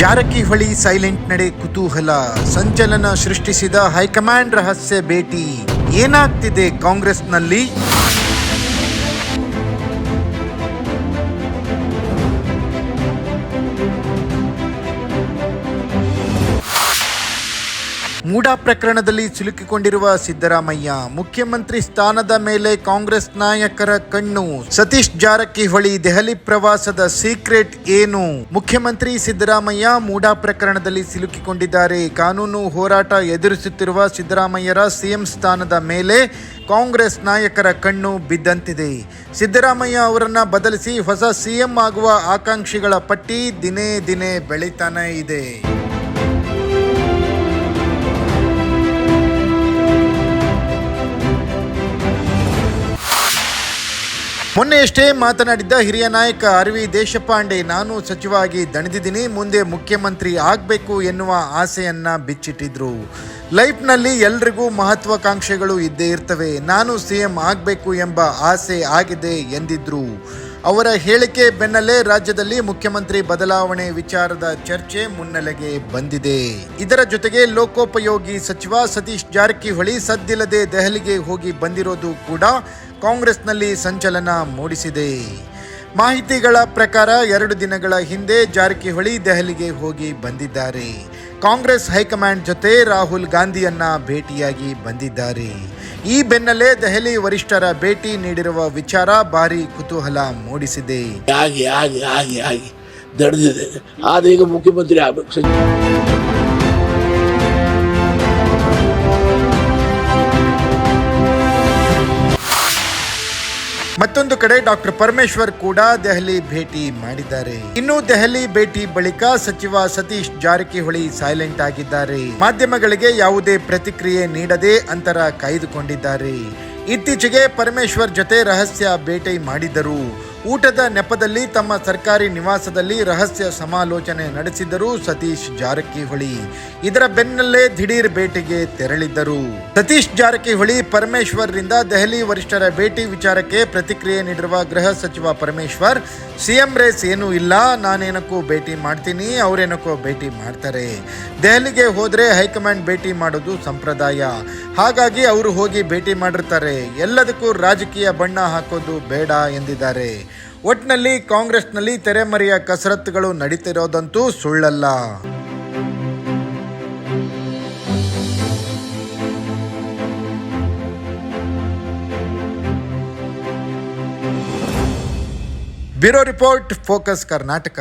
Jarkiholi silent ನಡೆ ಕುತೂಹಲ, ಸಂಚಲನ ಸೃಷ್ಟಿಸಿದ ಹೈಕಮಾಂಡ್ ರಹಸ್ಯ ಭೇಟಿ. ಏನಾಗ್ತಿದೆ ಕಾಂಗ್ರೆಸ್ನಲ್ಲಿ? ಮೂಡಾ ಪ್ರಕರಣದಲ್ಲಿ ಸಿಲುಕಿಕೊಂಡಿರುವ ಸಿದ್ದರಾಮಯ್ಯ, ಮುಖ್ಯಮಂತ್ರಿ ಸ್ಥಾನದ ಮೇಲೆ ಕಾಂಗ್ರೆಸ್ ನಾಯಕರ ಕಣ್ಣು. ಸತೀಶ್ ಜಾರಕಿಹೊಳಿ ದೆಹಲಿ ಪ್ರವಾಸದ ಸೀಕ್ರೆಟ್ ಏನು? ಮುಖ್ಯಮಂತ್ರಿ ಸಿದ್ದರಾಮಯ್ಯ ಮೂಡಾ ಪ್ರಕರಣದಲ್ಲಿ ಸಿಲುಕಿಕೊಂಡಿದ್ದಾರೆ. ಕಾನೂನು ಹೋರಾಟ ಎದುರಿಸುತ್ತಿರುವ ಸಿದ್ದರಾಮಯ್ಯರ ಸಿಎಂ ಸ್ಥಾನದ ಮೇಲೆ ಕಾಂಗ್ರೆಸ್ ನಾಯಕರ ಕಣ್ಣು ಬಿದ್ದಂತಿದೆ. ಸಿದ್ದರಾಮಯ್ಯ ಅವರನ್ನ ಬದಲಿಸಿ ಹೊಸ ಸಿಎಂ ಆಗುವ ಆಕಾಂಕ್ಷಿಗಳ ಪಟ್ಟಿ ದಿನೇ ದಿನೇ ಬೆಳೀತಾನೆ ಇದೆ. ಮೊನ್ನೆಯಷ್ಟೇ ಮಾತನಾಡಿದ್ದ ಹಿರಿಯ ನಾಯಕ ಆರ್.ವಿ. ದೇಶಪಾಂಡೆ, ನಾನು ಸಚಿವ ಆಗಿ ದಣಿದಿದ್ದೀನಿ, ಮುಂದೆ ಮುಖ್ಯಮಂತ್ರಿ ಆಗಬೇಕು ಎನ್ನುವ ಆಸೆಯನ್ನ ಬಿಚ್ಚಿಟ್ಟಿದ್ರು. ಲೈಫ್ನಲ್ಲಿ ಎಲ್ರಿಗೂ ಮಹತ್ವಾಕಾಂಕ್ಷೆಗಳು ಇದ್ದೇ ಇರ್ತವೆ. ನಾನು ಸಿಎಂ ಆಗಬೇಕು ಎಂಬ ಆಸೆ ಆಗಿದೆ ಎಂದಿದ್ರು. ಅವರ ಹೇಳಿಕೆ ಬೆನ್ನಲ್ಲೇ ರಾಜ್ಯದಲ್ಲಿ ಮುಖ್ಯಮಂತ್ರಿ ಬದಲಾವಣೆ ವಿಚಾರದ ಚರ್ಚೆ ಮುನ್ನೆಲೆಗೆ ಬಂದಿದೆ. ಇದರ ಜೊತೆಗೆ ಲೋಕೋಪಯೋಗಿ ಸಚಿವ ಸತೀಶ್ ಜಾರಕಿಹೊಳಿ ಸದ್ದಿಲ್ಲದೆ ದೆಹಲಿಗೆ ಹೋಗಿ ಬಂದಿರೋದು ಕೂಡ ಕಾಂಗ್ರೆಸ್ನಲ್ಲಿ ಸಂಚಲನ ಮೂಡಿಸಿದೆ. ಮಾಹಿತಿಗಳ ಪ್ರಕಾರ 2 ದಿನಗಳ ಹಿಂದೆ ಜಾರಕಿಹೊಳಿ ದೆಹಲಿಗೆ ಹೋಗಿ ಬಂದಿದ್ದಾರೆ. ಕಾಂಗ್ರೆಸ್ ಹೈಕಮಾಂಡ್ ಜೊತೆ ರಾಹುಲ್ ಗಾಂಧಿಯನ್ನ ಭೇಟಿಯಾಗಿ ಬಂದಿದ್ದಾರೆ. ಈ ಬೆನ್ನಲ್ಲೇ ದೆಹಲಿ ವರಿಷ್ಠರ ಭೇಟಿ ನೀಡಿರುವ ವಿಚಾರ ಭಾರಿ ಕುತೂಹಲ ಮೂಡಿಸಿದೆ. ದಡ್ದಿದೆ, ಆದ್ರೆ ಈಗ ಮುಖ್ಯಮಂತ್ರಿ ಆಗಬೇಕು. ಮತ್ತೊಂದು ಕಡೆ ಡಾಕ್ಟರ್ ಪರಮೇಶ್ವರ್ ಕೂಡ ದೆಹಲಿ ಭೇಟಿ ಮಾಡಿದ್ದಾರೆ. ಇನ್ನು ದೆಹಲಿ ಭೇಟಿ ಬಳಿಕ ಸಚಿವ ಸತೀಶ್ ಜಾರಕಿಹೊಳಿ ಸೈಲೆಂಟ್ ಆಗಿದ್ದಾರೆ. ಮಾಧ್ಯಮಗಳಿಗೆ ಯಾವುದೇ ಪ್ರತಿಕ್ರಿಯೆ ನೀಡದೆ ಅಂತರ ಕಾಯ್ದುಕೊಂಡಿದ್ದಾರೆ. ಇತ್ತೀಚೆಗೆ ಪರಮೇಶ್ವರ್ ಜೊತೆ ರಹಸ್ಯ ಭೇಟಿ ಮಾಡಿದ್ದರು. ಊಟದ ನೆಪದಲ್ಲಿ ತಮ್ಮ ಸರ್ಕಾರಿ ನಿವಾಸದಲ್ಲಿ ರಹಸ್ಯ ಸಮಾಲೋಚನೆ ನಡೆಸಿದರು ಸತೀಶ್ ಜಾರಕಿಹೊಳಿ. ಇದರ ಬೆನ್ನಲ್ಲೇ ದಿಢೀರ್ ಭೇಟಿಗೆ ತೆರಳಿದ್ದರು. ಸತೀಶ್ ಜಾರಕಿಹೊಳಿ ಪರಮೇಶ್ವರ್ ರಿಂದ ದೆಹಲಿ ವರಿಷ್ಠರ ಭೇಟಿ ವಿಚಾರಕ್ಕೆ ಪ್ರತಿಕ್ರಿಯೆ ನೀಡಿರುವ ಗೃಹ ಸಚಿವ ಪರಮೇಶ್ವರ್, ಸಿಎಂ ರೇಸ್ ಏನೂ ಇಲ್ಲ, ನಾನೇನಕ್ಕೂ ಭೇಟಿ ಮಾಡ್ತೀನಿ, ಅವರೇನಕ್ಕೋ ಭೇಟಿ ಮಾಡ್ತಾರೆ. ದೆಹಲಿಗೆ ಹೋದ್ರೆ ಹೈಕಮಾಂಡ್ ಭೇಟಿ ಮಾಡೋದು ಸಂಪ್ರದಾಯ, ಹಾಗಾಗಿ ಅವರು ಹೋಗಿ ಭೇಟಿ ಮಾಡಿರ್ತಾರೆ. ಎಲ್ಲದಕ್ಕೂ ರಾಜಕೀಯ ಬಣ್ಣ ಹಾಕೋದು ಬೇಡ ಎಂದಿದ್ದಾರೆ. ಒಟ್ನಲ್ಲಿ ಕಾಂಗ್ರೆಸ್ನಲ್ಲಿ ತೆರೆಮರೆಯ ಕಸರತ್ತುಗಳು ನಡೀತಿರೋದಂತೂ ಸುಳ್ಳಲ್ಲ. Bureau report, focus Karnataka.